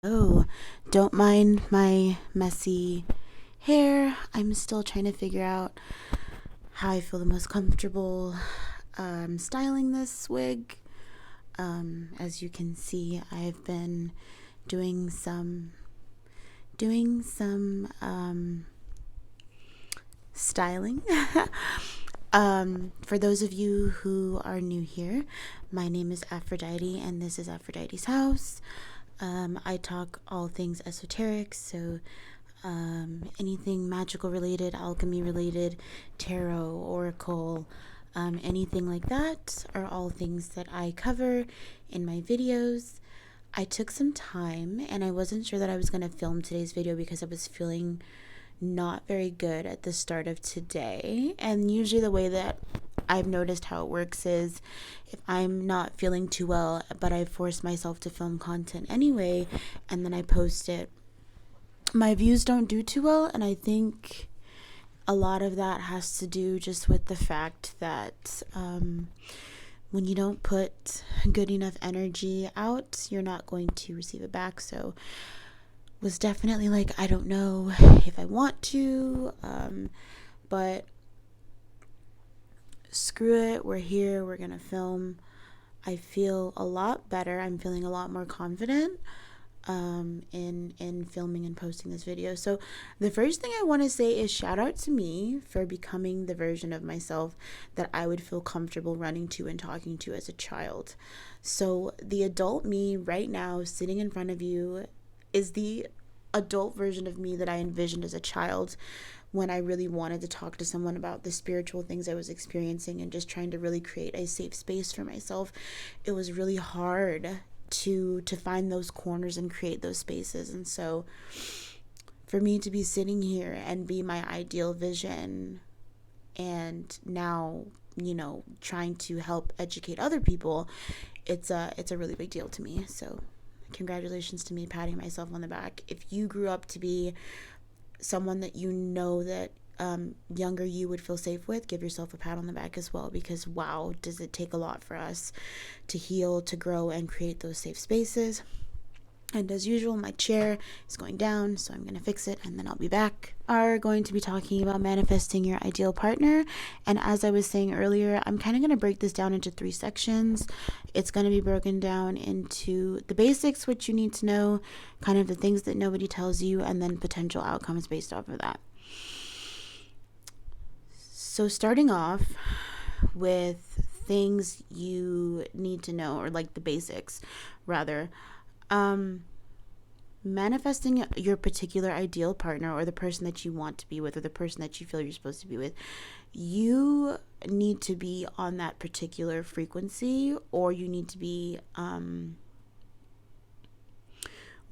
Oh, don't mind my messy hair. I'm still trying to figure out how I feel the most comfortable styling this wig. As you can see, I've been doing some styling. For those of you who are new here, my name is Aphrodite, and this is Aphrodite's house. I talk all things esoteric, so anything magical related, alchemy related, tarot, oracle, anything like that are all things that I cover in my videos. I took some time and I wasn't sure that I was going to film today's video because I was feeling not very good at the start of today. And usually the way that I've noticed how it works is if I'm not feeling too well, but I force myself to film content anyway, and then I post it, my views don't do too well. And I think a lot of that has to do just with the fact that when you don't put good enough energy out, you're not going to receive it back. So was definitely like, I don't know if I want to, but screw it, we're here, we're gonna film. I feel a lot better. I'm feeling a lot more confident in filming and posting this video. So the first thing I want to say is shout out to me for becoming the version of myself that I would feel comfortable running to and talking to as a child. So the adult me right now sitting in front of you is the adult version of me that I envisioned as a child when I really wanted to talk to someone about the spiritual things I was experiencing and just trying to really create a safe space for myself. It was really hard to find those corners and create those spaces. And so for me to be sitting here and be my ideal vision and now, trying to help educate other people, it's a really big deal to me. So congratulations to me, patting myself on the back. If you grew up to be someone that that younger you would feel safe with, give yourself a pat on the back as well, because wow, does it take a lot for us to heal, to grow, and create those safe spaces. And as usual, my chair is going down, so I'm going to fix it and then I'll be back. Are going to be talking about manifesting your ideal partner. And as I was saying earlier, I'm kind of going to break this down into 3 sections. It's going to be broken down into the basics, which you need to know, kind of the things that nobody tells you, and then potential outcomes based off of that. So starting off with things you need to know, or like the basics rather. Manifesting your particular ideal partner, or the person that you want to be with, or the person that you feel you're supposed to be with, you need to be on that particular frequency, or you need to be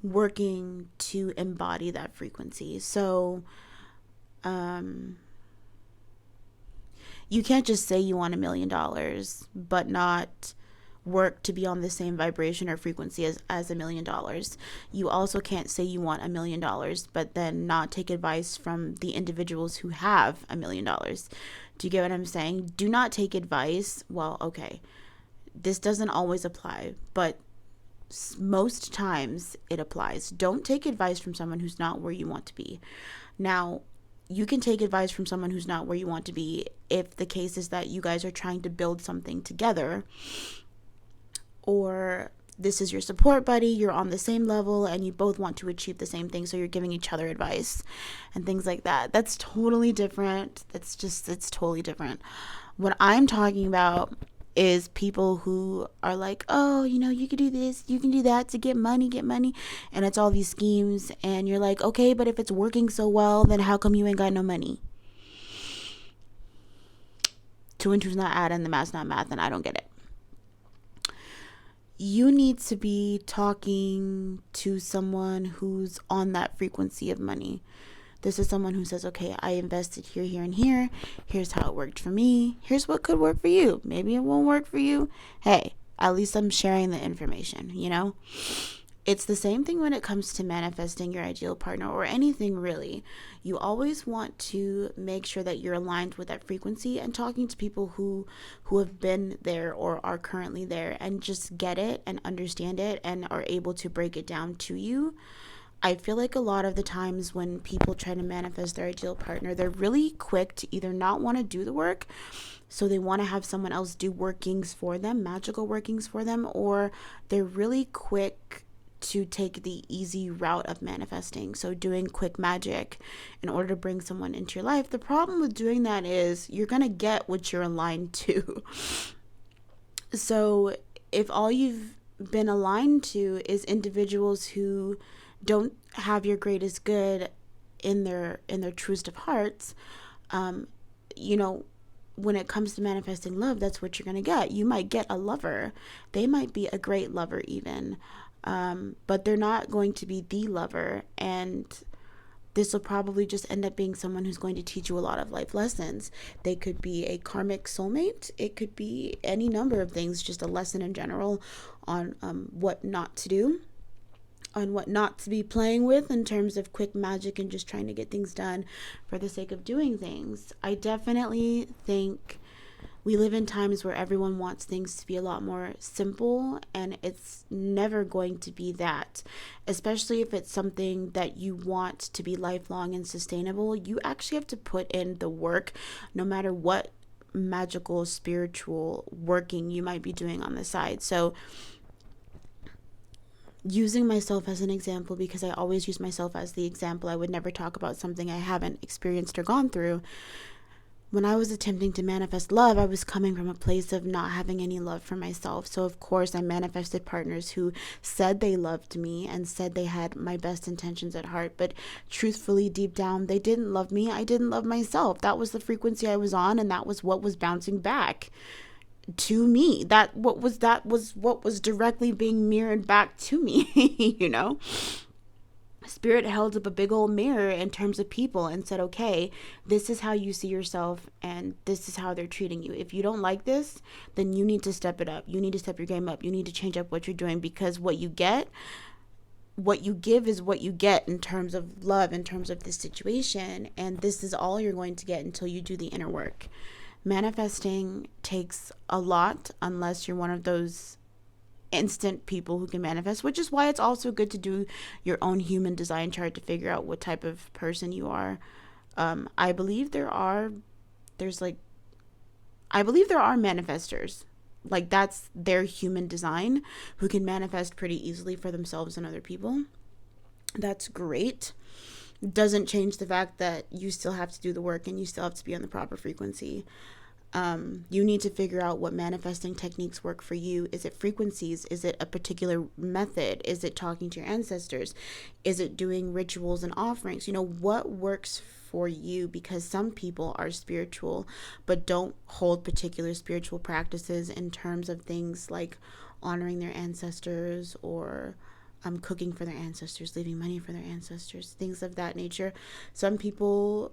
working to embody that frequency. So you can't just say you want $1 million but not work to be on the same vibration or frequency as $1 million. You also can't say you want $1 million but then not take advice from the individuals who have $1 million. Do you get what I'm saying? Do not take advice. Well, okay, this doesn't always apply, but most times it applies. Don't take advice from someone who's not where you want to be. Now, you can take advice from someone who's not where you want to be if the case is that you guys are trying to build something together, or this is your support buddy, you're on the same level and you both want to achieve the same thing, so you're giving each other advice and things like that. That's totally different. It's totally different. What I'm talking about is people who are like, oh, you can do this, you can do that to get money, and it's all these schemes, and you're like, okay, but if it's working so well, then how come you ain't got no money? 2 and 2's not adding, the math's not math, and I don't get it. You need to be talking to someone who's on that frequency of money. This is someone who says, okay, I invested here, here, and here. Here's how it worked for me. Here's what could work for you. Maybe it won't work for you. Hey, at least I'm sharing the information, It's the same thing when it comes to manifesting your ideal partner or anything really. You always want to make sure that you're aligned with that frequency and talking to people who have been there or are currently there and just get it and understand it and are able to break it down to you. I feel like a lot of the times when people try to manifest their ideal partner, they're really quick to either not want to do the work, so they want to have someone else do workings for them, magical workings for them, or they're really quick to take the easy route of manifesting. So doing quick magic in order to bring someone into your life. The problem with doing that is you're going to get what you're aligned to. So if all you've been aligned to is individuals who don't have your greatest good in their truest of hearts, you know, when it comes to manifesting love, that's what you're going to get. You might get a lover. They might be a great lover even, but they're not going to be the lover. And this will probably just end up being someone who's going to teach you a lot of life lessons. They could be a karmic soulmate. It could be any number of things, just a lesson in general on what not to do, on what not to be playing with in terms of quick magic and just trying to get things done for the sake of doing things. I definitely think we live in times where everyone wants things to be a lot more simple, and it's never going to be that, especially if it's something that you want to be lifelong and sustainable. You actually have to put in the work, no matter what magical, spiritual working you might be doing on the side. So using myself as an example, because I always use myself as the example, I would never talk about something I haven't experienced or gone through. When I was attempting to manifest love, I was coming from a place of not having any love for myself. So of course I manifested partners who said they loved me and said they had my best intentions at heart, but truthfully deep down they didn't love me. I didn't love myself. That was the frequency I was on, and that was what was bouncing back to me. That was what was directly being mirrored back to me. You know, Spirit held up a big old mirror in terms of people and said, okay, this is how you see yourself and this is how they're treating you. If you don't like this, then you need to step it up. You need to step your game up. You need to change up what you're doing, because what you give is what you get in terms of love, in terms of this situation. And this is all you're going to get until you do the inner work. Manifesting takes a lot, unless you're one of those instant people who can manifest, which is why it's also good to do your own human design chart to figure out what type of person you are. I believe there are manifestors, like that's their human design, who can manifest pretty easily for themselves and other people. That's great. Doesn't change the fact that you still have to do the work and you still have to be on the proper frequency. You need to figure out what manifesting techniques work for you. Is it frequencies? Is it a particular method? Is it talking to your ancestors? Is it doing rituals and offerings? You know, what works for you? Because some people are spiritual but don't hold particular spiritual practices in terms of things like honoring their ancestors, or cooking for their ancestors, leaving money for their ancestors, things of that nature. Some people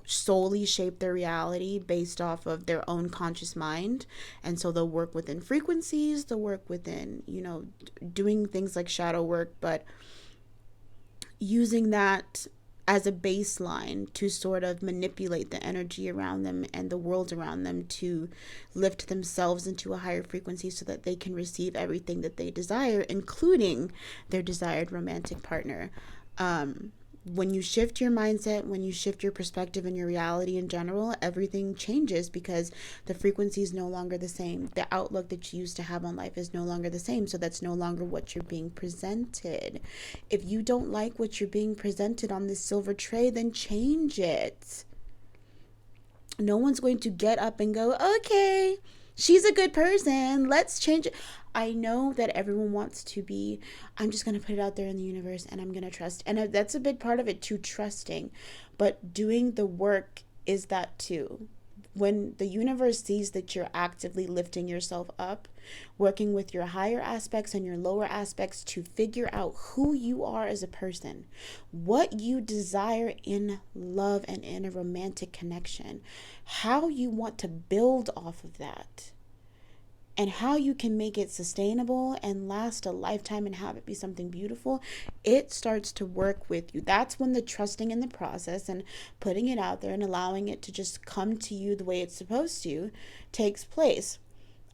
solely shape their reality based off of their own conscious mind, and so they'll work within frequencies, they'll work within, you know, doing things like shadow work, but using that as a baseline to sort of manipulate the energy around them and the world around them to lift themselves into a higher frequency so that they can receive everything that they desire, including their desired romantic partner. When you shift your mindset, when you shift your perspective and your reality in general, everything changes, because the frequency is no longer the same. The outlook that you used to have on life is no longer the same. So that's no longer what you're being presented. If you don't like what you're being presented on this silver tray, then change it. No one's going to get up and go, okay, she's a good person, let's change it. I know that everyone wants to be, I'm just going to put it out there in the universe and I'm going to trust. And that's a big part of it too, trusting. But doing the work is that too. When the universe sees that you're actively lifting yourself up, working with your higher aspects and your lower aspects to figure out who you are as a person, what you desire in love and in a romantic connection, how you want to build off of that, and how you can make it sustainable and last a lifetime and have it be something beautiful, it starts to work with you. That's when the trusting in the process and putting it out there and allowing it to just come to you the way it's supposed to takes place.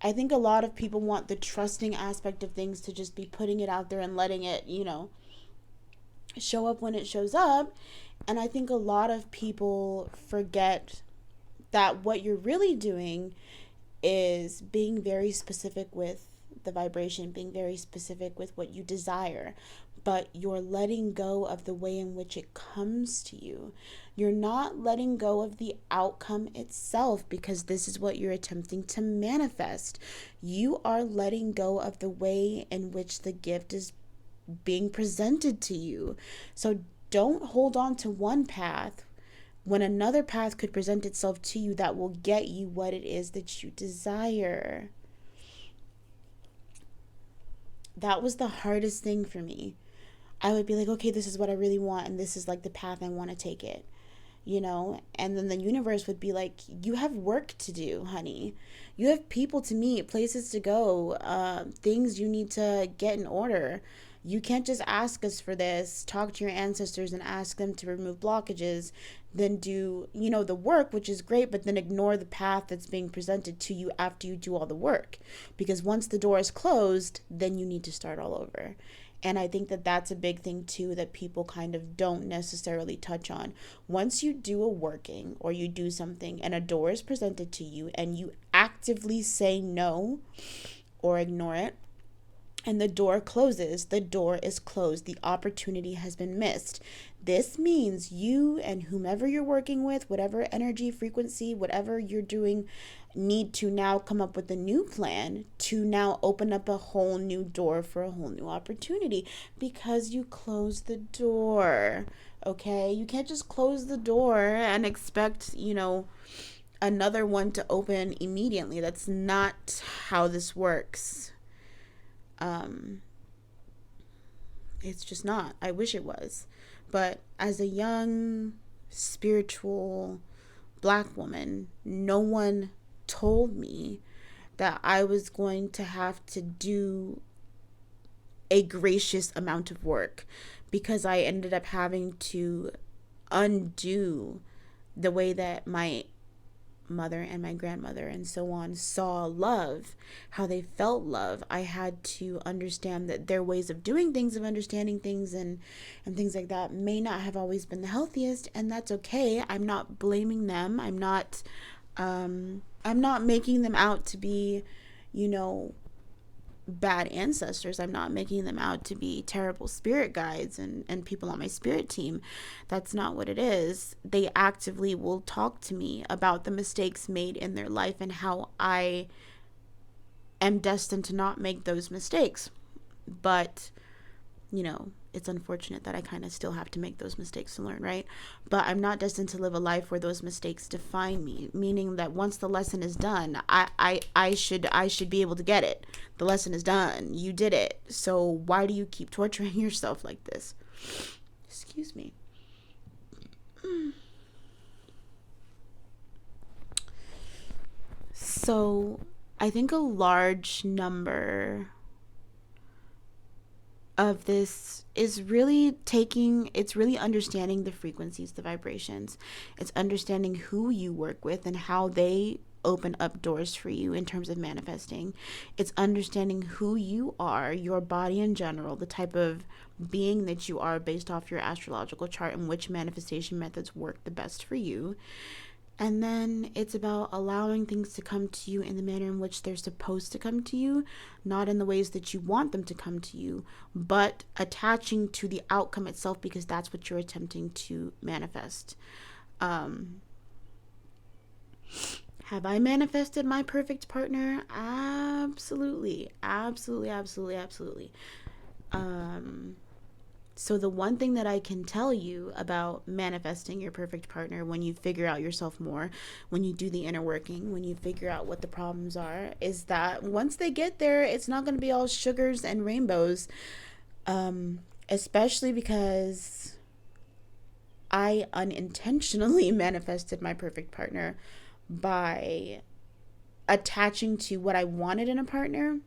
I think a lot of people want the trusting aspect of things to just be putting it out there and letting it, show up when it shows up. And I think a lot of people forget that what you're really doing is being very specific with the vibration, being very specific with what you desire, but you're letting go of the way in which it comes to you. You're not letting go of the outcome itself, because this is what you're attempting to manifest. You are letting go of the way in which the gift is being presented to you. So don't hold on to one path when another path could present itself to you that will get you what it is that you desire. That was the hardest thing for me. I would be like, okay, this is what I really want, and this is like the path I want to take it, and then the universe would be like, you have work to do, honey. You have people to meet, places to go, things you need to get in order. You can't just ask us for this, talk to your ancestors and ask them to remove blockages, then do, the work, which is great, but then ignore the path that's being presented to you after you do all the work. Because once the door is closed, then you need to start all over. And I think that that's a big thing too, that people kind of don't necessarily touch on. Once you do a working or you do something and a door is presented to you and you actively say no or ignore it, and the door closes, the door is closed. The opportunity has been missed. This means you and whomever you're working with, whatever energy, frequency, whatever you're doing, need to now come up with a new plan to now open up a whole new door for a whole new opportunity, because you closed the door. Okay? You can't just close the door and expect, another one to open immediately. That's not how this works. It's just not. I wish it was. But as a young, spiritual Black woman, no one told me that I was going to have to do a gracious amount of work, because I ended up having to undo the way that my mother and my grandmother and so on saw love, how they felt love. I had to understand that their ways of doing things, of understanding things and things like that may not have always been the healthiest, and that's okay. I'm not blaming them. I'm not making them out to be, bad ancestors. I'm not making them out to be terrible spirit guides and people on my spirit team. That's not what it is. They actively will talk to me about the mistakes made in their life and how I am destined to not make those mistakes. But, it's unfortunate that I kind of still have to make those mistakes to learn, right? But I'm not destined to live a life where those mistakes define me, meaning that once the lesson is done, I should be able to get it. The lesson is done. You did it. So why do you keep torturing yourself like this? Excuse me. So I think a large number of this is really understanding the frequencies, the vibrations. It's understanding who you work with and how they open up doors for you in terms of manifesting. It's understanding who you are, your body in general, the type of being that you are based off your astrological chart, and which manifestation methods work the best for you. And then it's about allowing things to come to you in the manner in which they're supposed to come to you, not in the ways that you want them to come to you, but attaching to the outcome itself, because that's what you're attempting to manifest. Have I manifested my perfect partner? Absolutely. Absolutely, absolutely, absolutely. So the one thing that I can tell you about manifesting your perfect partner, when you figure out yourself more, when you do the inner working, when you figure out what the problems are, is that once they get there, it's not going to be all sugars and rainbows, especially because I unintentionally manifested my perfect partner by attaching to what I wanted in a partner,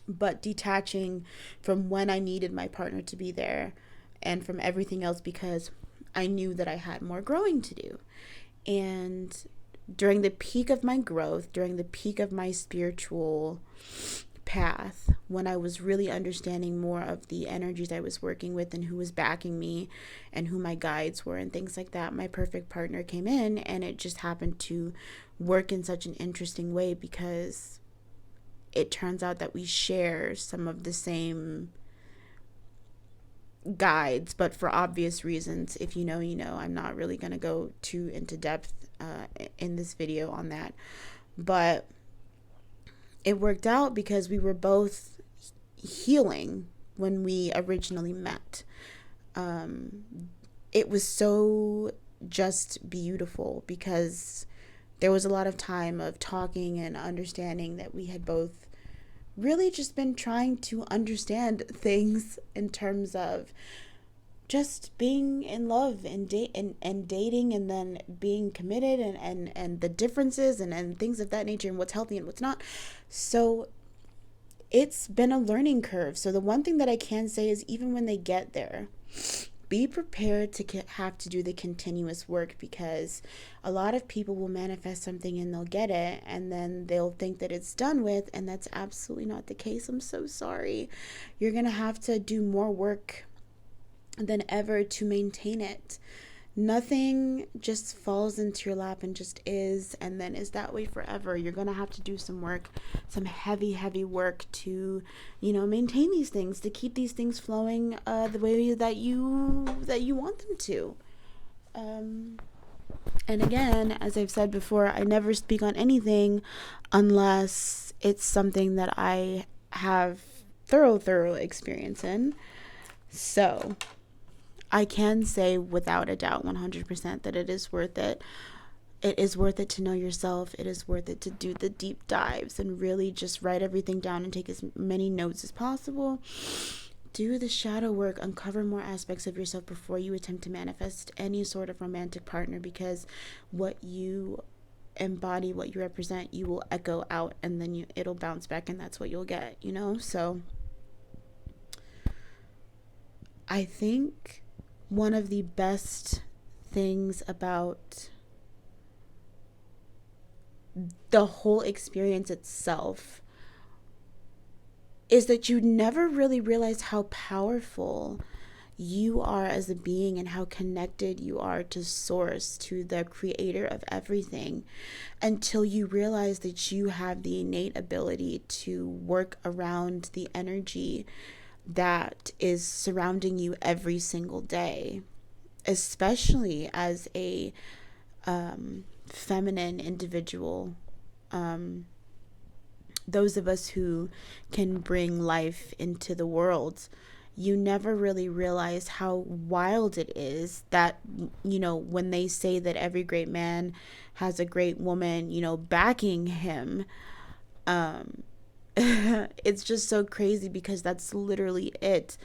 but detaching from when I needed my partner to be there and from everything else, because I knew that I had more growing to do. And during the peak of my growth, during the peak of my spiritual path, when I was really understanding more of the energies I was working with and who was backing me and who my guides were and things like that, my perfect partner came in, and it just happened to work in such an interesting way, because it turns out that we share some of the same guides, but for obvious reasons. If you know, you know. I'm not really going to go too into depth in this video on that, but it worked out because we were both healing when we originally met. It was so just beautiful because there was a lot of time of talking and understanding that we had both really just been trying to understand things in terms of just being in love and dating, and then being committed, and the differences and things of that nature, and what's healthy and what's not. So it's been a learning curve. So the one thing that I can say is, even when they get there, be prepared to have to do the continuous work, because a lot of people will manifest something and they'll get it and then they'll think that it's done with, and that's absolutely not the case. I'm so sorry. You're going to have to do more work than ever to maintain it. Nothing just falls into your lap and just is, and then is that way forever. You're going to have to do some work, some heavy work to, maintain these things, to keep these things flowing the way that you want them to. And again, as I've said before, I never speak on anything unless it's something that I have thorough experience in. So I can say without a doubt 100% that it is worth it. It is worth it to know yourself. It is worth it to do the deep dives and really just write everything down and take as many notes as possible. Do the shadow work, uncover more aspects of yourself before you attempt to manifest any sort of romantic partner, because what you embody, what you represent, you will echo out, and then it'll bounce back, and that's what you'll get, So I think one of the best things about the whole experience itself is that you never really realize how powerful you are as a being and how connected you are to source, to the creator of everything, until you realize that you have the innate ability to work around the energy that is surrounding you every single day, especially as a feminine individual. Those of us who can bring life into the world, you never really realize how wild it is that, when they say that every great man has a great woman, backing him, it's just so crazy, because that's literally it.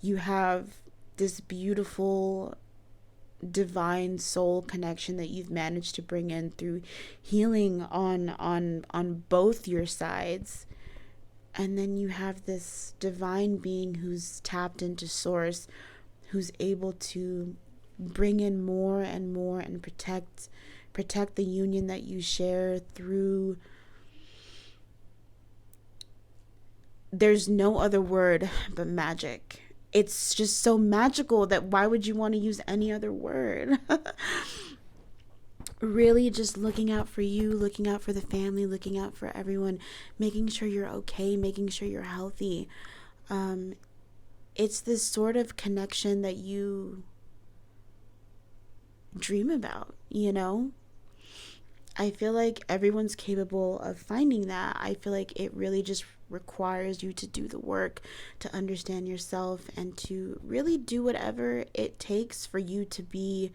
You have this beautiful divine soul connection that you've managed to bring in through healing on both your sides, and then you have this divine being who's tapped into source, who's able to bring in more and more and protect the union that you share through. There's no other word but magic. It's just so magical that why would you want to use any other word? Really just looking out for you, looking out for the family, looking out for everyone, making sure you're okay, making sure you're healthy. It's this sort of connection that you dream about, I feel like everyone's capable of finding that. I feel like it really just requires you to do the work, to understand yourself, and to really do whatever it takes for you to be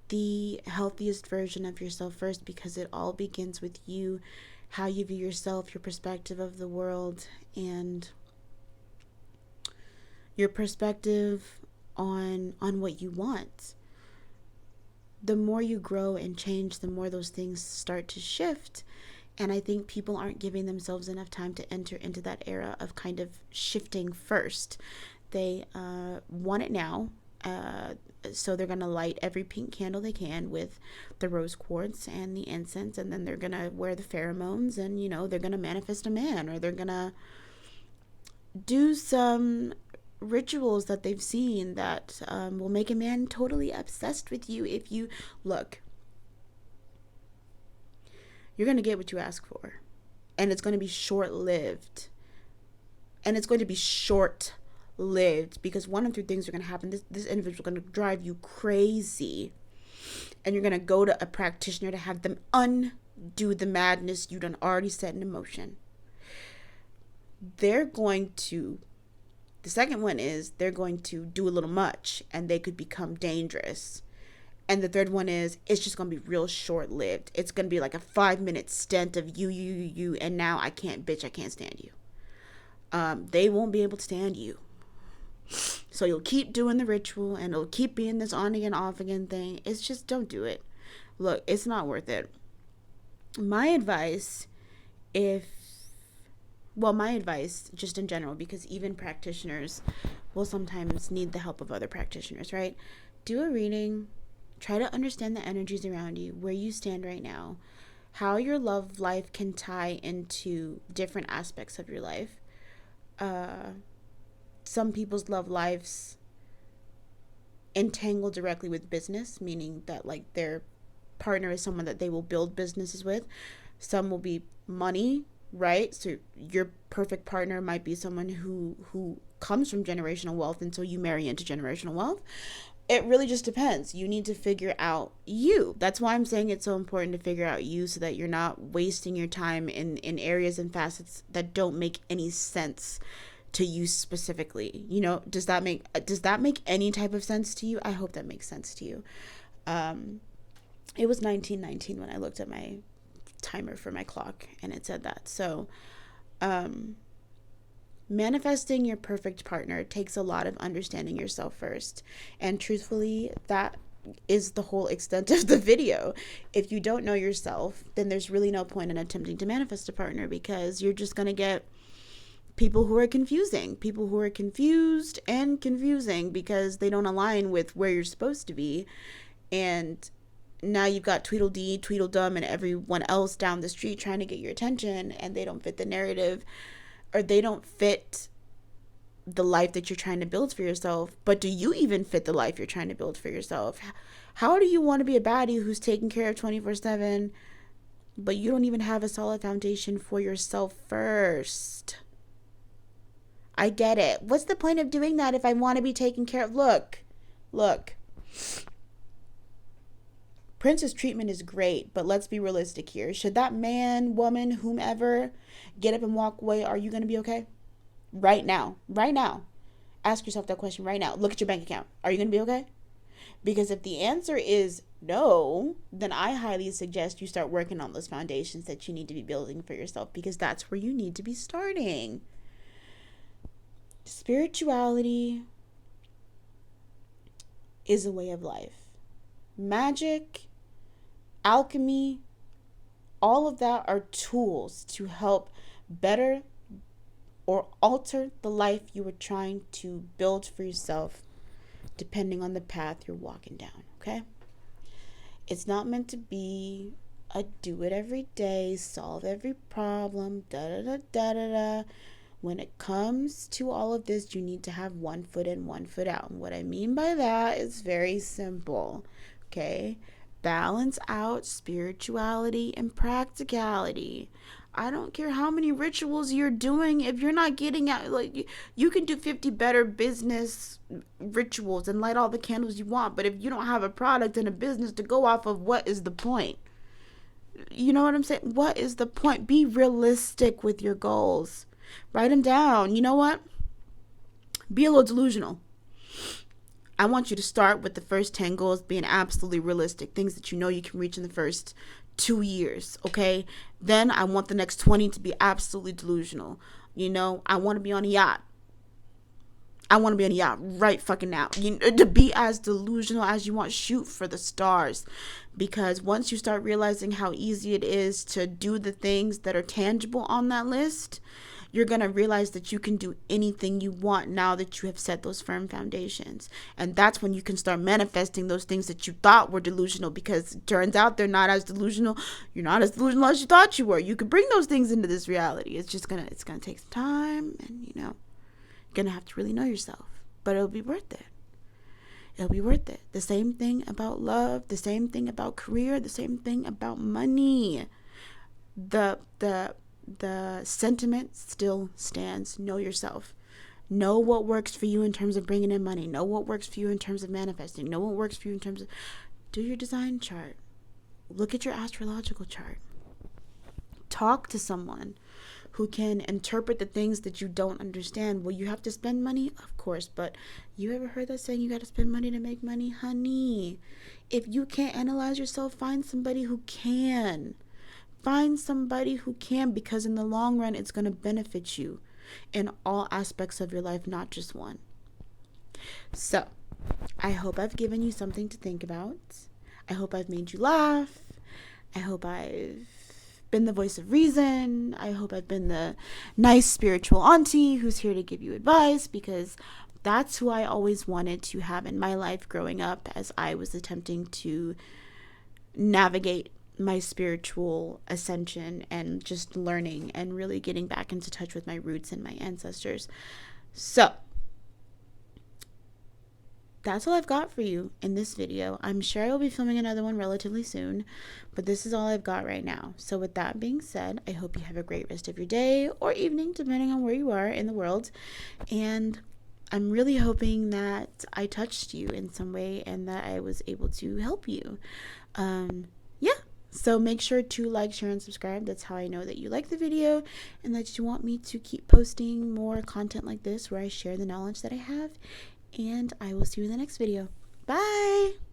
the healthiest version of yourself first, because it all begins with you, how you view yourself, your perspective of the world, and your perspective on what you want. The more you grow and change, the more those things start to shift, And I think people aren't giving themselves enough time to enter into that era of kind of shifting first. They want it now. So they're going to light every pink candle they can with the rose quartz and the incense. And then they're going to wear the pheromones and, they're going to manifest a man, or they're going to do some rituals that they've seen that will make a man totally obsessed with you. If you look, you're going to get what you ask for, and it's going to be short-lived. Because one of two things are going to happen. This individual is going to drive you crazy, and you're going to go to a practitioner to have them undo the madness you done already set in motion. The second one is they're going to do a little much, and they could become dangerous. And the third one is it's just going to be real short-lived. It's going to be like a 5-minute stint of you, and now I can't stand you. They won't be able to stand you. So you'll keep doing the ritual, and it'll keep being this on again, off again thing. It's just, don't do it. Look, it's not worth it. My advice, just in general, because even practitioners will sometimes need the help of other practitioners, right? Do a reading. Try to understand the energies around you, where you stand right now, how your love life can tie into different aspects of your life. Some people's love lives entangle directly with business, meaning that like their partner is someone that they will build businesses with. Some will be money, right? So your perfect partner might be someone who comes from generational wealth, and so you marry into generational wealth. It really just depends. You need to figure out you. That's why I'm saying it's so important to figure out you, so that you're not wasting your time in areas and facets that don't make any sense to you specifically. Does that make any type of sense to you? I hope that makes sense to you. It was 1919 when I looked at my timer for my clock, and it said that. So, manifesting your perfect partner takes a lot of understanding yourself first. And truthfully, that is the whole extent of the video. If you don't know yourself, then there's really no point in attempting to manifest a partner, because you're just going to get people who are confused and confusing because they don't align with where you're supposed to be. And now you've got Tweedledee, Tweedledum, and everyone else down the street trying to get your attention, and they don't fit the narrative, or they don't fit the life that you're trying to build for yourself. But do you even fit the life you're trying to build for yourself? How do you want to be a baddie who's taken care of 24/7, but you don't even have a solid foundation for yourself first? I get it. What's the point of doing that if I want to be taken care of? Look. Princess treatment is great, but let's be realistic here. Should that man, woman, whomever get up and walk away, are you going to be okay? Right now. Ask yourself that question right now. Look at your bank account. Are you going to be okay? Because if the answer is no, then I highly suggest you start working on those foundations that you need to be building for yourself, because that's where you need to be starting. Spirituality is a way of life. Magic, alchemy, all of that are tools to help better or alter the life you are trying to build for yourself, depending on the path you're walking down, okay? It's not meant to be a do it every day, solve every problem, da-da-da-da-da-da. When it comes to all of this, you need to have one foot in, one foot out. And what I mean by that is very simple, okay? Balance out spirituality and practicality. I don't care how many rituals you're doing. If you're not getting out, like, you can do 50 better business rituals and light all the candles you want. But if you don't have a product and a business to go off of, what is the point? You know what I'm saying? What is the point? Be realistic with your goals. Write them down. You know what? Be a little delusional. I want you to start with the first 10 goals being absolutely realistic, things that you know you can reach in the first 2 years, okay? Then I want the next 20 to be absolutely delusional. I want to be on a yacht. I want to be on a yacht right fucking now. To be as delusional as you want, shoot for the stars. Because once you start realizing how easy it is to do the things that are tangible on that list, you're going to realize that you can do anything you want now that you have set those firm foundations. And that's when you can start manifesting those things that you thought were delusional, because it turns out they're not as delusional. You're not as delusional as you thought you were. You can bring those things into this reality. It's going to take some time, and you're going to have to really know yourself, but it'll be worth it. It'll be worth it. The same thing about love, the same thing about career, the same thing about money. The sentiment still stands. Know yourself. Know what works for you in terms of bringing in money. Know what works for you in terms of manifesting. Know what works for you in terms of do your design chart. Look at your astrological chart. Talk to someone who can interpret the things that you don't understand. Will you have to spend money? Of course, but you ever heard that saying, you got to spend money to make money? Honey, if you can't analyze yourself, find somebody who can. Find somebody who can, because in the long run, it's going to benefit you in all aspects of your life, not just one. So, I hope I've given you something to think about. I hope I've made you laugh. I hope I've been the voice of reason. I hope I've been the nice spiritual auntie who's here to give you advice, because that's who I always wanted to have in my life growing up as I was attempting to navigate my spiritual ascension and just learning and really getting back into touch with my roots and my ancestors. So that's all I've got for you in this video. I'm sure I will be filming another one relatively soon, but this is all I've got right now. So with that being said, I hope you have a great rest of your day or evening, depending on where you are in the world. And I'm really hoping that I touched you in some way and that I was able to help you. So make sure to like, share, and subscribe. That's how I know that you like the video and that you want me to keep posting more content like this where I share the knowledge that I have. And I will see you in the next video. Bye!